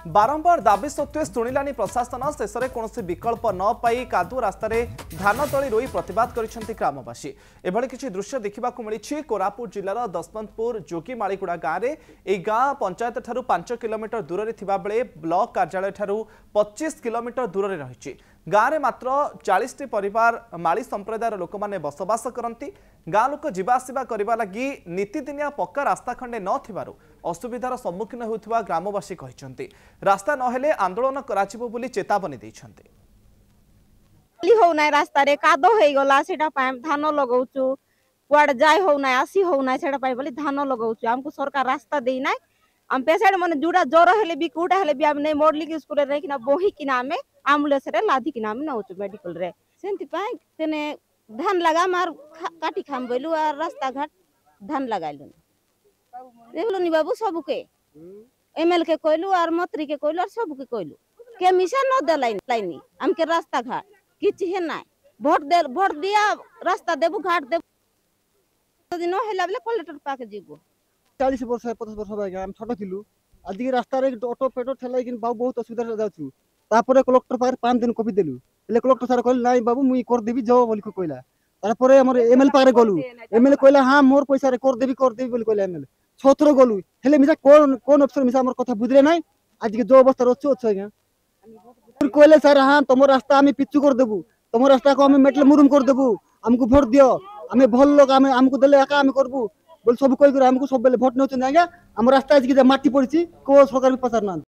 बारंबार दाबी सत्वे शुणिलानी प्रशासन शेष में कौन विकल्प न पाई कादुओ रास्त धान तली रोई प्रतिवाद कर ग्रामवासी एभली किसी दृश्य देखा मिली कोरापुट जिलार दशमंतपुर जोगीमालीगुड़ा गाँव में यह गाँ पंचायत ठारू 5 किलोमीटर दूर में ब्लॉक कार्यालय ठारू 25 किलोमीटर दूर रही गाँव में मात्र 40 परिवार माली संप्रदायर लोक मैंने बसवास करती गाँ लोक जावासवा करने लगी नीतिदिनिया पक्का रास्ता खंडे न असुविधार सम्मुखीन होता ग्रामवासी कहते रास्ता नहेले आंदोलन कराजिबो बोली चेतावनी देइछन्ते। होना रास्ता रे कादो हे गला सेटा पाए धान लगाउछु कुआड जाय होना आसी होना सेटा पाए बोली धान लगाउछु हमको सरकार रास्ता देई नै हम पेशेंट माने जुडा जोर हेले भी कुडा हेले भी हमने मोडली के स्कूल रे किना बोही किना हमें एम्बुलेंस रे लादी किना हमें नउछु मेडिकल रे सेंति पाए तने धान लगा मार काटी खाम बोलु आ रास्ता घाट धान लगाइलु देखलो नि बाबू सबके एमएल के कहलु और मंत्री के कहलु और सबके कहलु के मिशन न दे लाइनी हमके रास्ता घाट किछि है ना भोट दिया रास्ता देबु घाट देबु दिन हेला बले कलेक्टर पाके जीबो 40 वर्ष 50 वर्ष भाई हम छोट थिलु आज के रास्ता रे ऑटो पेटो ठेला कि बाबू बहुत असुविधा रे जाउछु तापरे कलेक्टर पाके 5 दिन कॉपी देलु ले कलेक्टर सर कहल नाही बाबू मुई कर देबी जो बोली कहला तारपरे हमर एमएल पारे गलु एमएल कहला हां मोर पैसा रे कर देबी बोली कहला एमएल छथरो गलु हेले मिसा कोन अफसर मिसा हमर कथा बुझले नाही आज के जो अवस्था रछु अछि आज्ञा कहले सर हाँ तुम रास्ता आम पिचु कर देबू तुम रास्ता को मेटल मुरुम कर देबू हमको भोट दियो आम भल लोग आमको देले एका आम करबू बोल सब कहि हमको सब बेले भोट नउछ आज्ञा हम रास्ता आज के माटी पड़छि को सरकार भी पसार ना।